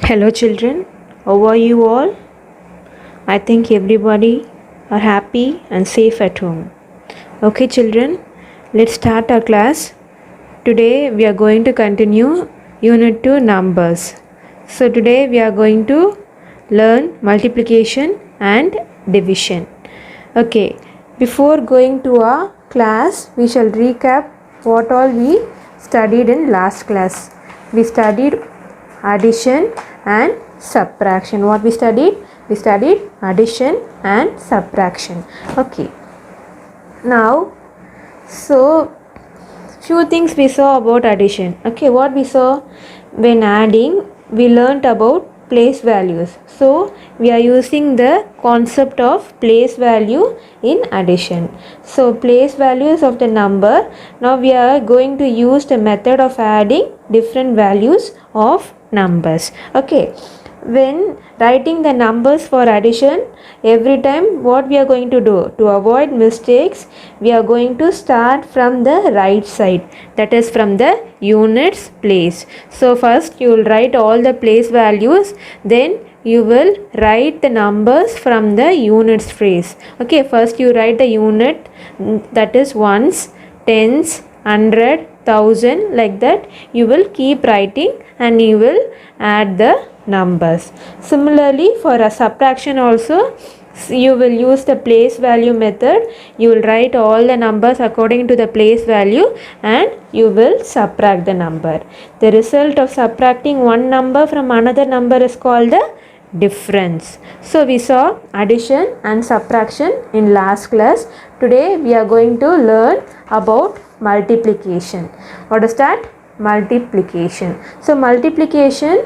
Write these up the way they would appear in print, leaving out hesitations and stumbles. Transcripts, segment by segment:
Hello children, how are you all? I think everybody are happy and safe at home. Okay children, let's start our class. Today we are going to continue unit 2 numbers. So today we are going to learn multiplication and division. Okay, before going to our class, we shall recap what all we studied in last class. We studied addition and subtraction. What we studied? We studied addition and subtraction. Okay, now so few things we saw about addition. Okay, what we saw when adding, we learnt about place values. So we are using the concept of place value in addition. So place values of the number. Now we are going to use the method of adding different values of numbers. Okay, when writing the numbers for addition, every time what we are going to do to avoid mistakes, we are going to start from the right side, that is from the units place. So first you will write all the place values, then you will write the numbers from the units phrase. Okay, first you write the unit, that is ones, tens, hundred, thousand, like that you will keep writing and you will add the numbers. Similarly for a subtraction also, you will use the place value method. You will write all the numbers according to the place value and you will subtract the number. The result of subtracting one number from another number is called the difference. So we saw addition and subtraction in last class. Today we are going to learn about multiplication. What is that? Multiplication. So multiplication,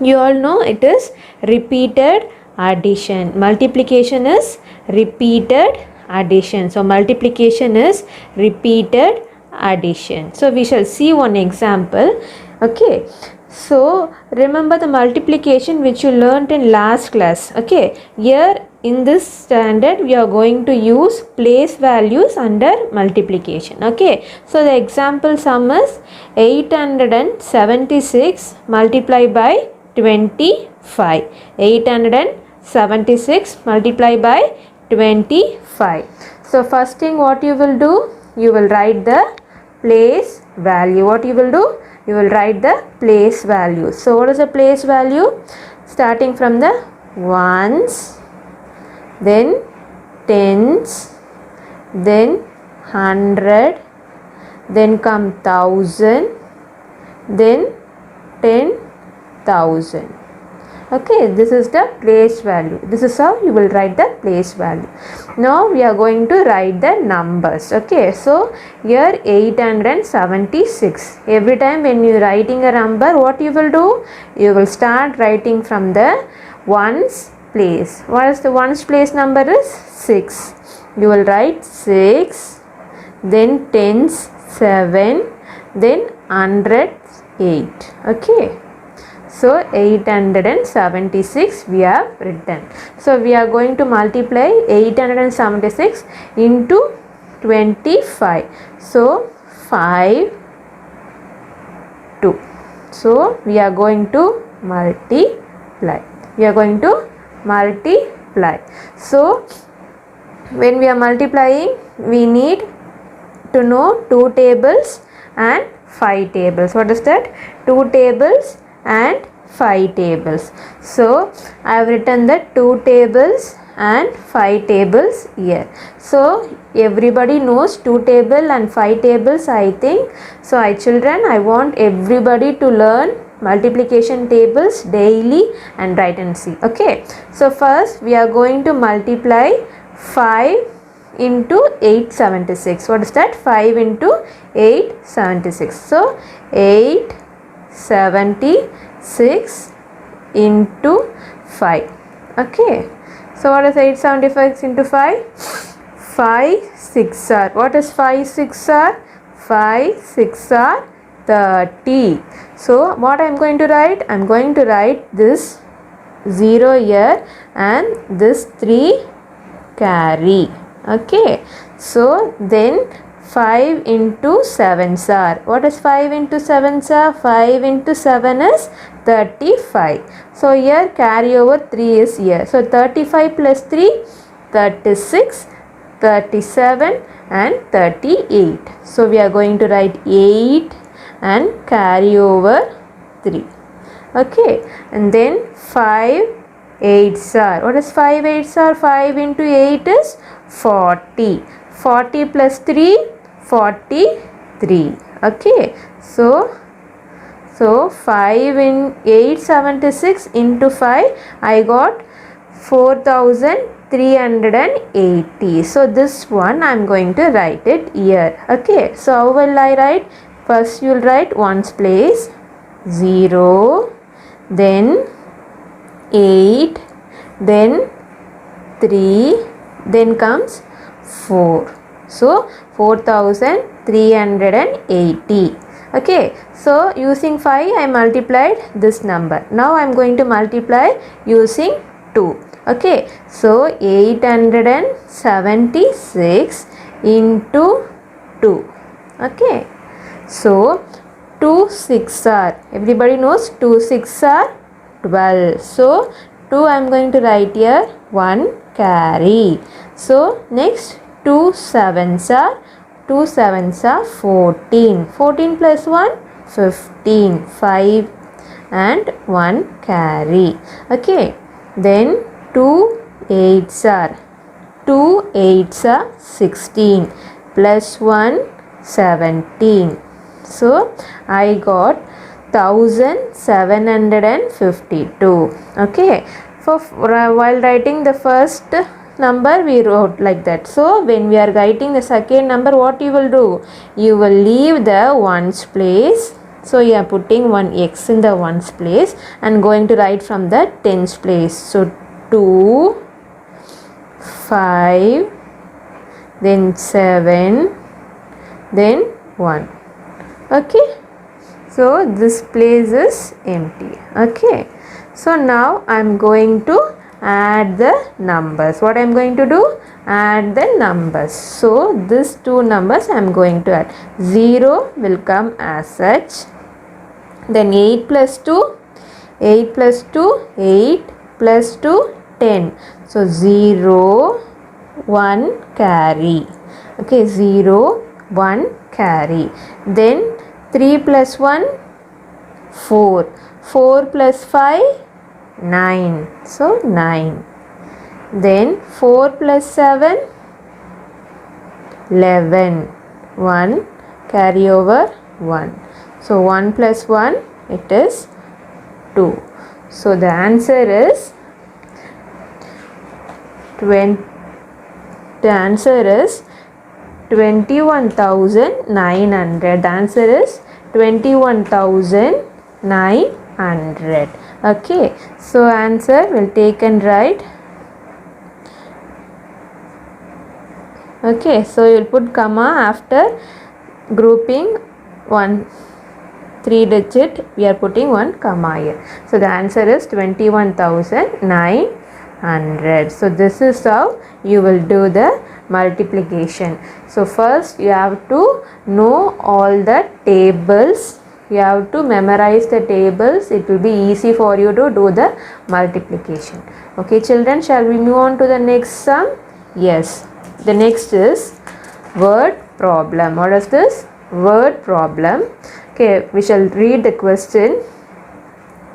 you all know it is repeated addition. Multiplication is repeated addition. So multiplication is repeated addition. So we shall see one example. Okay, so remember the multiplication which you learnt in last class. Okay, here in this standard we are going to use place values under multiplication. Okay, so the example sum is 876 multiplied by 25. 876 multiplied by 25. So first thing what you will do, you will write the place value. What you will do? You will write the place value. So what is the place value? Starting from the ones, then tens, then hundred, then come thousand, then 10,000. Okay, this is the place value. This is how you will write the place value. Now we are going to write the numbers. Okay, so here 876. Every time when you are writing a number, what you will do? You will start writing from the ones place. What is the ones place number is 6. You will write 6, then tens 7, then hundreds 8. Okay, so 876 we have written. So we are going to multiply 876 into 25. So 5, 2. So we are going to multiply. We are going to multiply. So when we are multiplying, we need to know 2 tables and 5 tables. What is that? 2 tables and 5 tables. So I have written the 2 tables and 5 tables here. So everybody knows 2 table and 5 tables, I think. So children, I want everybody to learn multiplication tables daily and write and see. Okay, so first we are going to multiply 5 into 876. What is that? 5 into 876. So 876 into 5. Okay, so what is 876 into 5? 5 6 are. What is 5 6 are? 5 6 are 30. So what I am going to write? I am going to write this 0 here and this 3 carry. Okay, so then 5 into 7 are. What is 5 into 7 are? 5 into 7 is 35. So here carry over 3 is here. So 35 plus 3, 36, 37 and 38. So we are going to write 8 and carry over 3. Okay, and then 5 8s are. What is 5 8s are? 5 into 8 is 40. 40 plus 3, 43. Okay, so 5 in 876 into 5, I got 4380. So this one I am going to write it here. Okay, so how will I write? First you will write ones place, 0, then 8, then 3, then comes 4. So 4380. Okay, so using 5 I multiplied this number. Now I am going to multiply using 2. Okay, so 876 into 2. Okay, so 2 6 are. Everybody knows 2 6 are 12. So 2 I am going to write here 1 carry. So next 2 7s are 14. 14 plus 1 15. 5 and 1 carry. Okay, then 2 8s are 16 plus 1 17. So I got 1752. Okay, for while writing the first number we wrote like that. So when we are writing the second number, what you will do? You will leave the ones place. So you are putting one x in the ones place and going to write from the tens place. So 2, 5, then 7, then 1. Okay, so this place is empty. Okay, so now I am going to add the numbers. What I am going to do? Add the numbers. So these two numbers I am going to add. 0 will come as such. Then 8 plus 2, 8 plus 2, 8 plus 2, 10. So 0, 1 carry. Okay, 0, 1 carry. Then 3 plus 1, 4. 4 plus 5, 9. So 9. Then 4 plus 7, 11. 1 carry over 1. So 1 plus 1, it is 2. So the answer is 21,900. The answer is 21,900. Okay, so answer will take and write. Okay, so you will put comma after grouping 3 digit, we are putting 1 comma here. So the answer is 21,900. So this is how you will do the multiplication. So first you have to know all the tables. You have to memorize the tables. It will be easy for you to do the multiplication. Okay children, shall we move on to the next sum? Yes, the next is word problem. What is this? Word problem. Okay, we shall read the question.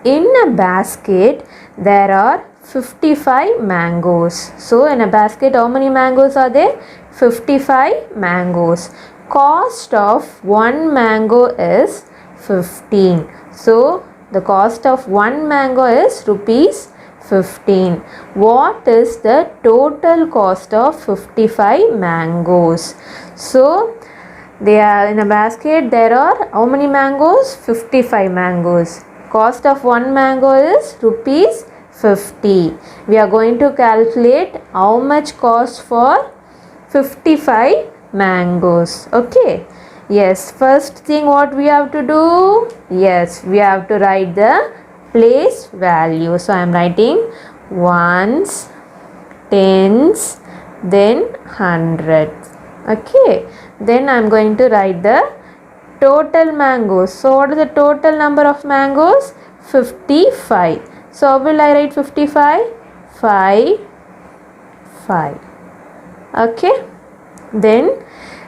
In a basket there are 55 mangoes. So in a basket how many mangoes are there? 55 mangoes. Cost of one mango is 15. So the cost of one mango is rupees 15. What is the total cost of 55 mangoes? So they are in a basket, there are how many mangoes? 55 mangoes. Cost of one mango is rupees 50. We are going to calculate how much cost for 55 mangoes. Okay. Yes, first thing what we have to do? Yes, we have to write the place value. So I am writing ones, tens, then hundreds. Okay. Then I am going to write the total mangoes. So what is the total number of mangoes? 55. So how will I write 55? 5, 5. Okay. Then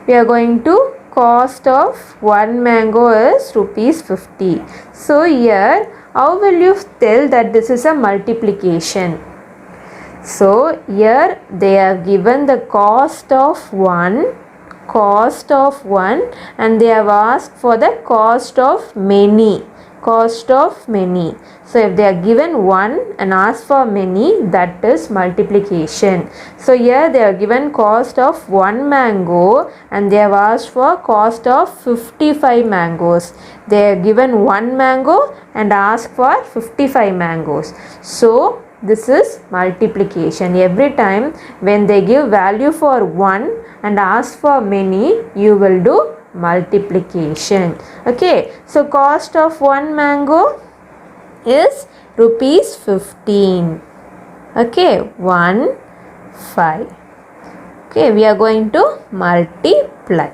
we are going to cost of one mango is rupees 50. So here how will you tell that this is a multiplication? So here they have given the cost of one and they have asked for the cost of many. So if they are given one and asked for many, that is multiplication. So here they are given cost of one mango and they have asked for cost of 55 mangoes. They are given one mango and asked for 55 mangoes. So this is multiplication. Every time when they give value for one and ask for many, you will do multiplication. Okay, so cost of one mango is rupees 15. Okay, 1, 5. Okay, we are going to multiply.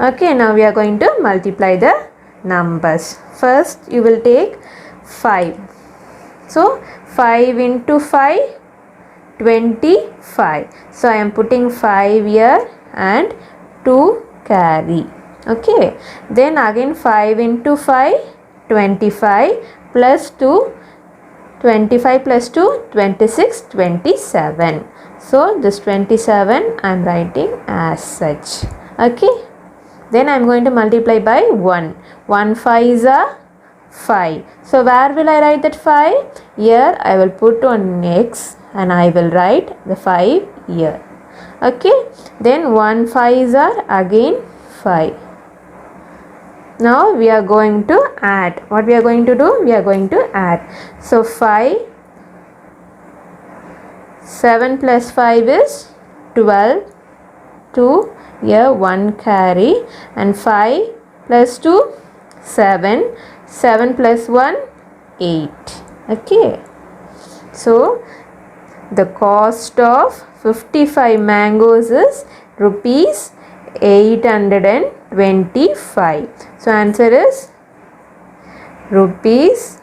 Okay, now we are going to multiply the numbers. First you will take 5. So 5 into 5, 25. So I am putting 5 here and 2 carry. Okay, then again 5 into 5, 25 plus 2, 25 plus 2, 26, 27. So this 27 I am writing as such. Okay, then I am going to multiply by 1. 1 5 is a 5. So where will I write that 5? Here I will put on X and I will write the 5 here. Okay, then 1 5s are again 5. Now we are going to add. What we are going to do? We are going to add. So 5, 7 plus 5 is 12, 2, here 1 carry, and 5 plus 2, 7, 7 plus 1, 8. Okay, so the cost of 55 mangoes is rupees 825. So answer is rupees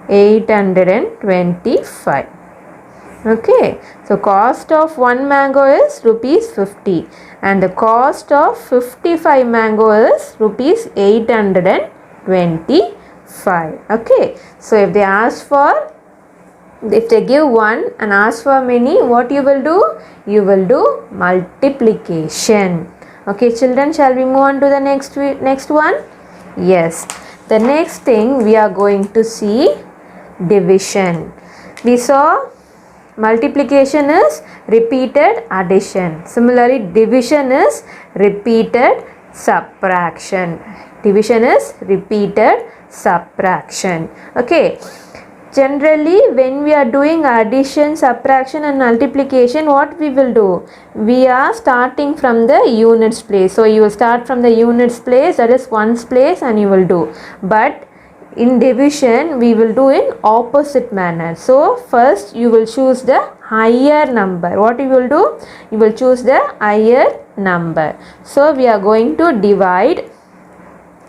825. Okay, so cost of one mango is rupees 50 and the cost of 55 mango is rupees 825. Okay, so if they ask for, if they give one and ask for many, what you will do? You will do multiplication. Okay children, shall we move on to the next one? Yes, the next thing we are going to see division. We saw multiplication is repeated addition. Similarly, division is repeated subtraction. Division is repeated subtraction. Okay. Generally, when we are doing addition, subtraction and multiplication, what we will do? We are starting from the units place. So, you will start from the units place, that is ones place, and you will do. But in division, we will do in opposite manner. So, first you will choose the higher number. What you will do? You will choose the higher number. So, we are going to divide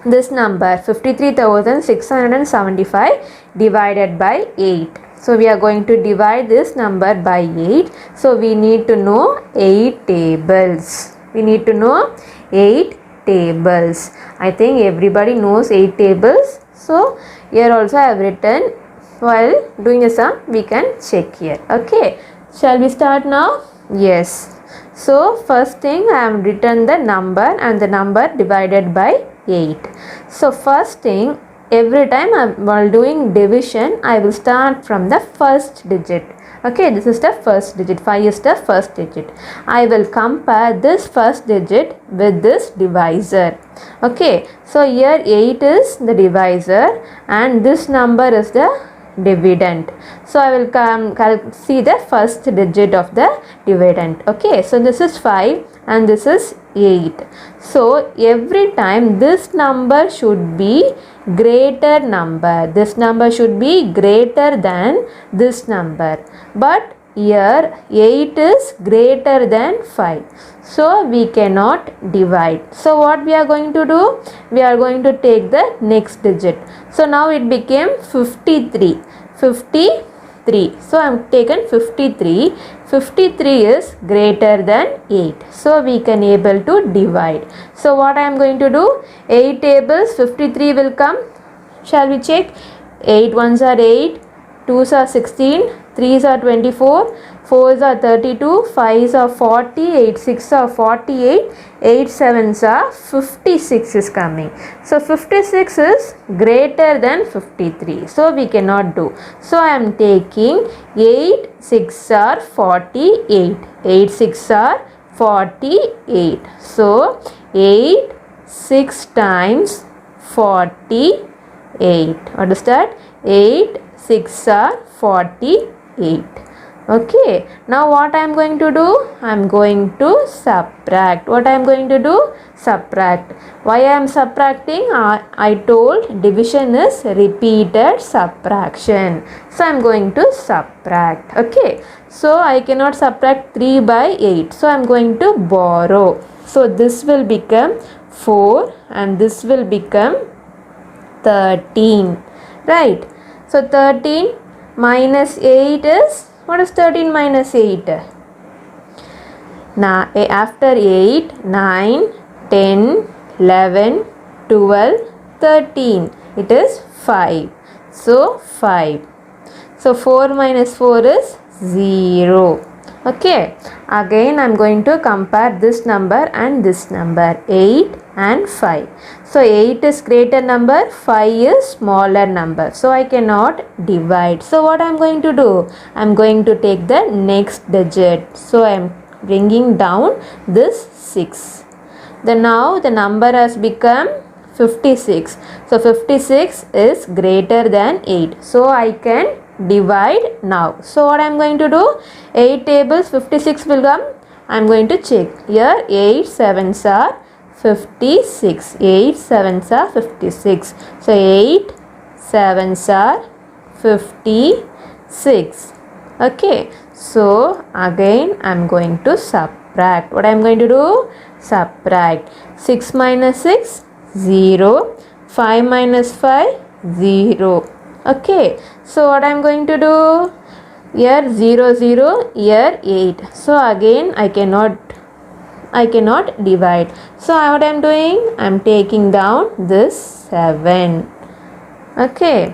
this number 53,675 divided by 8. So we are going to divide this number by 8. So we need to know 8 tables. We need to know 8 tables. I think everybody knows 8 tables. So here also I have written, while doing the sum we can check here. Okay, shall we start now? Yes. So first thing I have written the number and the number divided by 8. So first thing, every time while doing division, I will start from the first digit. Okay, this is the first digit. 5 is the first digit. I will compare this first digit with this divisor. Okay, so here 8 is the divisor and this number is the dividend. So I will see the first digit of the dividend. Okay, so this is 5 and this is 8. So every time this number should be greater number. This number should be greater than this number. But here 8 is greater than 5. So we cannot divide. So what we are going to do? We are going to take the next digit. So now it became 53. 53. So I am taken 53. 53 is greater than 8. So we can able to divide. So what I am going to do? 8 tables 53 will come. Shall we check? 8 ones are 8. 2s are 16. 3s are 24. 4s are 32. 5s are 40. 8 6s are 48. 8 7s are 56 is coming. So 56 is greater than 53. So we cannot do. So I am taking 8 6 are 48. 8 6 are 48. So 8 6 times 48. What is that? 8 6 are 48. Okay, now what I am going to do? I am going to subtract. What I am going to do? Subtract. Why I am subtracting? I told division is repeated subtraction. So I am going to subtract. Okay, so I cannot subtract 3 by 8. So I am going to borrow. So this will become 4 and this will become 13. Right. So 13 minus 8 is, what is 13 minus 8? Now after 8, 9, 10, 11, 12, 13. It is 5. So 5. So 4 minus 4 is 0. Okay. Again I am going to compare this number and this number. 8 and 5. So 8 is greater number, 5 is smaller number. So I cannot divide. So what I am going to do? I am going to take the next digit. So I am bringing down this 6. Then now the number has become 56. So 56 is greater than 8. So I can divide now. So what I am going to do? 8 tables 56 will come. I am going to check. Here 8 7s are 56. 8 7s are 56. So 8 7s are 56. Okay. So again I am going to subtract. What I am going to do? Subtract. 6 minus 6 0. 5 minus 5 0. Okay. So what I am going to do? Here 0 0. Here 8. So again I cannot divide. So what I am doing? I am taking down this 7. Okay.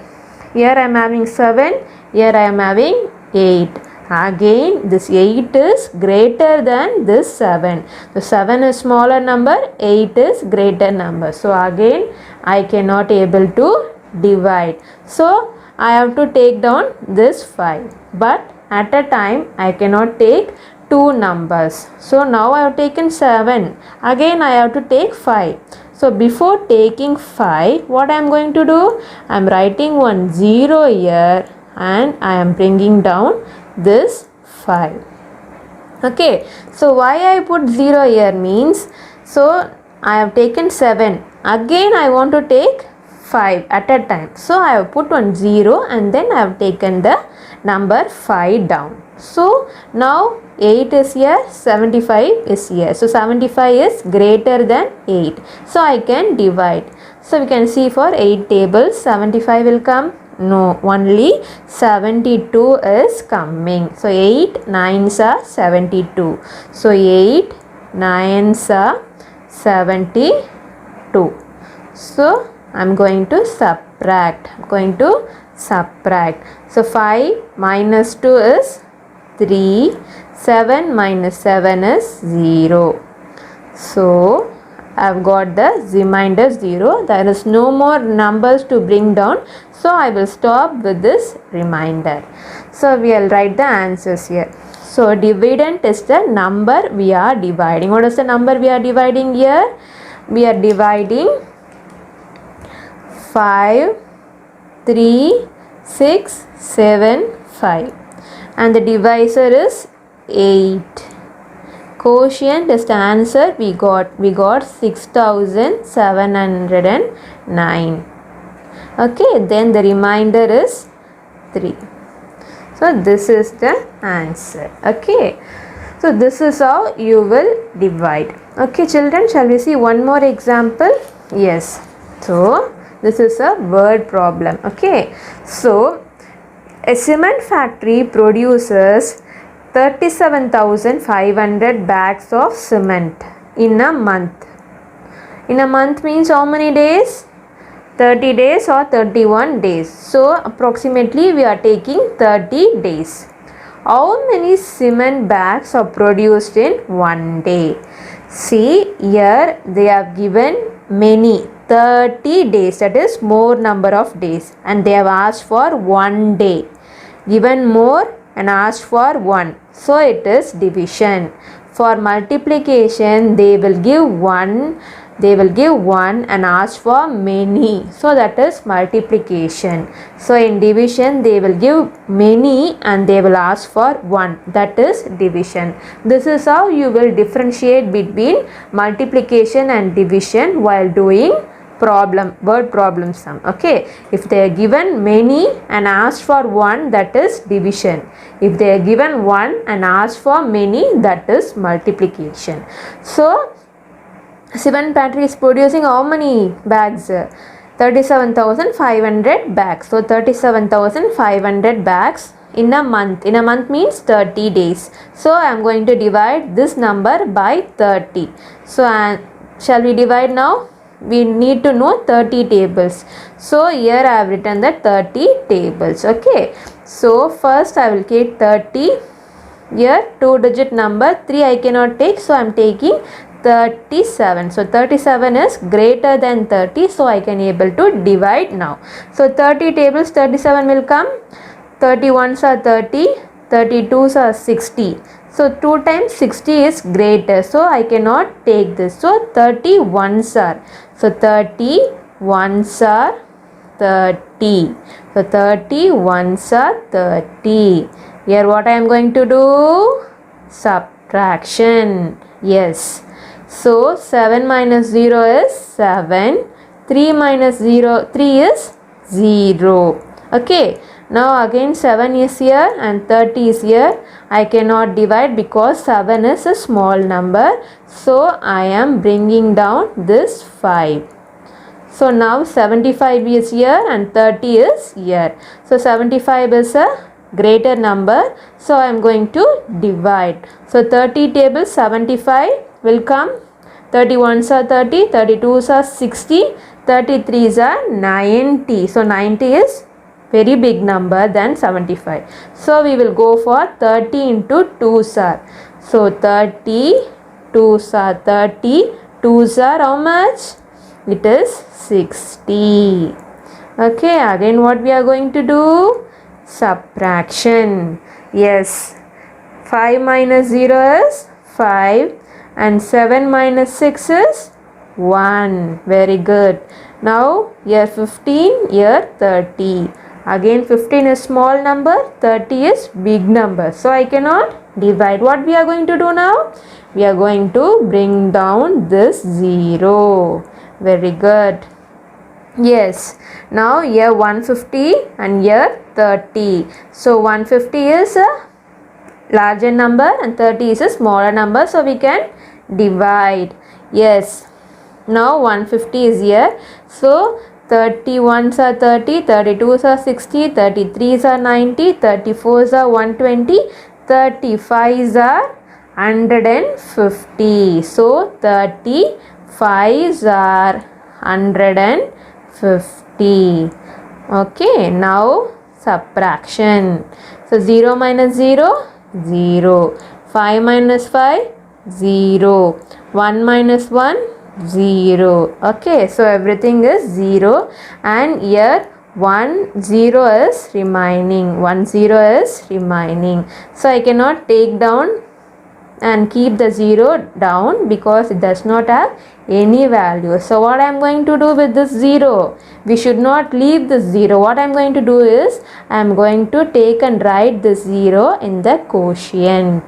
Here I am having 7. Here I am having 8. Again this 8 is greater than this 7. The 7 is smaller number. 8 is greater number. So again I cannot able to divide. So I have to take down this 5. But at a time I cannot take 2 numbers. So now I have taken 7. Again I have to take 5. So before taking 5, what I am going to do? I am writing one 0 here and I am bringing down this 5. Okay. So why I put 0 here means, so I have taken 7. Again I want to take 5 at a time. So I have put one 0 and then I have taken the number 5 down. So now 8 is here, 75 is here. So 75 is greater than 8. So I can divide. So we can see for 8 tables 75 will come. No, only 72 is coming. So 8 9s are 72. So 8 9s are 72. So I am going to subtract. So 5 minus 2 is 3. 7 minus 7 is 0. So I have got the remainder 0. There is no more numbers to bring down. So I will stop with this remainder. So we will write the answers here. So dividend is the number we are dividing. What is the number we are dividing here? We are dividing 5, 3, 6, 7, 5. And the divisor is 8. Quotient is the answer we got 6709. Okay, then the remainder is 3. So this is the answer. Okay. So this is how you will divide. Okay children, shall we see one more example? Yes. So this is a word problem. Okay. So a cement factory produces 37,500 bags of cement in a month. In a month means how many days? 30 days or 31 days. So approximately we are taking 30 days. How many cement bags are produced in one day? See here they have given many, 30 days, that is more number of days, and they have asked for one day. Given more and asked for one. So it is division. For multiplication they will give one. They will give one and ask for many. So that is multiplication. So in division they will give many and they will ask for one. That is division. This is how you will differentiate between multiplication and division while doing word problem sum. Okay, if they are given many and asked for one, that is division. If they are given one and asked for many, that is multiplication. So cement factory is producing how many bags? 37,500 bags. So 37,500 bags in a month. In a month means 30 days. So I am going to divide this number by 30. So shall we divide now? We need to know 30 tables. So here I have written the 30 tables. Okay. So first I will get 30. Here 2-digit number 3 I cannot take. So I am taking 37. So 37 is greater than 30. So I can able to divide now. So 30 tables, 37 will come. 31s are 30. 32s are 60. So 2 times 60 is greater. So I cannot take this. So 31s are. So 31s are 30. So 31s are 30. Here what I am going to do? Subtraction. Yes. So 7 minus 0 is 7. 3 minus 0, 3 is 0. Okay. Now again 7 is here and 30 is here. I cannot divide because 7 is a small number. So I am bringing down this 5. So now 75 is here and 30 is here. So 75 is a greater number. So I am going to divide. So 30 table 75 will come. 31s are 30. 32s are 60. 33s are 90. So 90 is very big number than 75. So we will go for 30 into 2s are. So 30 2s are 30. 2s are how much? It is 60. Okay, again what we are going to do? Subtraction. Yes. 5 minus 0 is 5 and 7 minus 6 is 1. Very good. Now here 15, here 30. Again 15 is small number, 30 is big number. So I cannot divide. What we are going to do now? We are going to bring down this 0. Very good. Yes. Now here 150 and here 30. So 150 is a larger number and 30 is a smaller number. So we can divide. Yes. Now 150 is here. So 31s are 30, 32s are 60, 33s are 90, 34s are 120, 35s are 150. So 35s are 150. Okay, now subtraction. So 0 minus 0, 0. 5 minus 5, 0. 1 minus 1, 0. Okay, so everything is 0 and here 1 0 is remaining. 1 0 is remaining. So I cannot take down and keep the 0 down because it does not have any value. So what I am going to do with this 0? We should not leave this 0. What I am going to do is I am going to take and write this 0 in the quotient.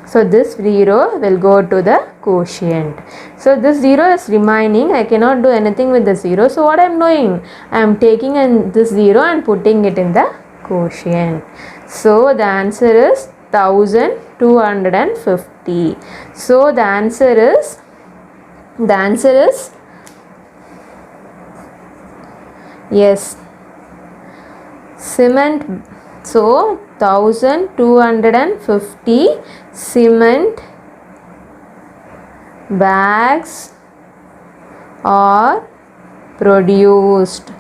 So this 0 will go to the quotient. So this 0 is remaining. I cannot do anything with the 0. So what I am doing? I am taking this 0 and putting it in the quotient. So the answer is 1250. So the answer is yes, cement. So 1250 cement bags are produced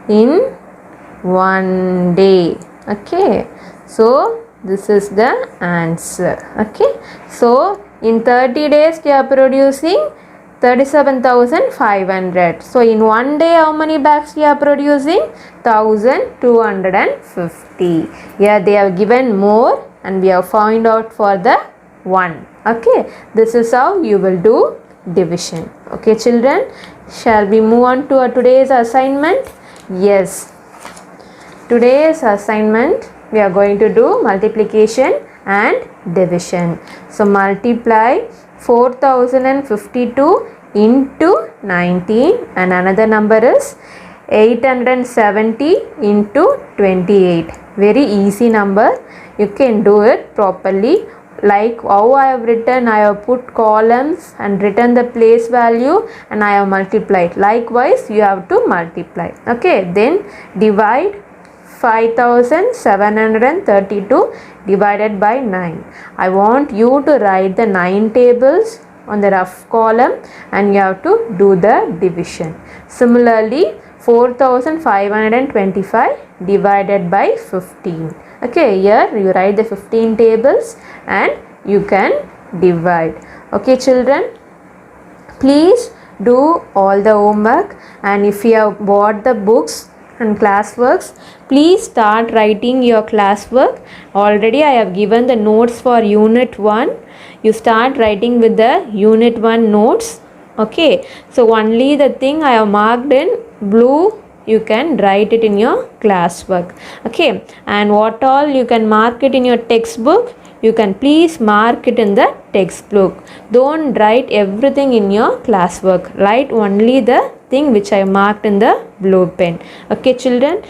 in one day. Okay, so this is the answer. Okay, so in 30 days they are producing 37,500. So in one day how many bags we are producing? 1250. Here they have given more and we have found out for the one. Okay, this is how you will do division. Okay children, shall we move on to today's assignment? Yes, today's assignment we are going to do multiplication and division. So multiply 4052 into 19 and another number is 870 into 28. Very easy number. You can do it properly. Like how I have written, I have put columns and written the place value and I have multiplied. Likewise you have to multiply. Okay, then divide 5732 divided by 9. I want you to write the 9 tables on the rough column and you have to do the division. Similarly 4525 divided by 15. Okay, here you write the 15 tables and you can divide. Okay children, please do all the homework, and if you have bought the books and classworks, please start writing your classwork. Already I have given the notes for unit 1. You start writing with the unit 1 notes. Okay, so only the thing I have marked in blue you can write it in your classwork. Okay, and what all you can mark it in your textbook, you can please mark it in the textbook. Don't write everything in your classwork. Write only the thing which I marked in the blue pen. Okay children,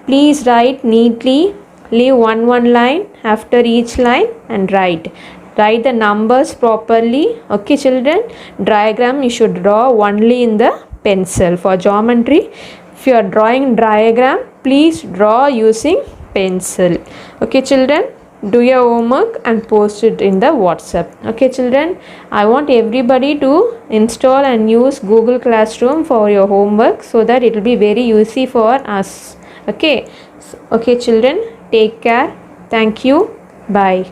please write neatly. Leave one line after each line and write the numbers properly. Okay children, diagram you should draw only in the pencil. For geometry, if you are drawing diagram, please draw using pencil. Okay children, do your homework and post it in the WhatsApp. Okay children, I want everybody to install and use Google Classroom for your homework so that it will be very easy for us. Okay, okay children, take care. Thank you. Bye.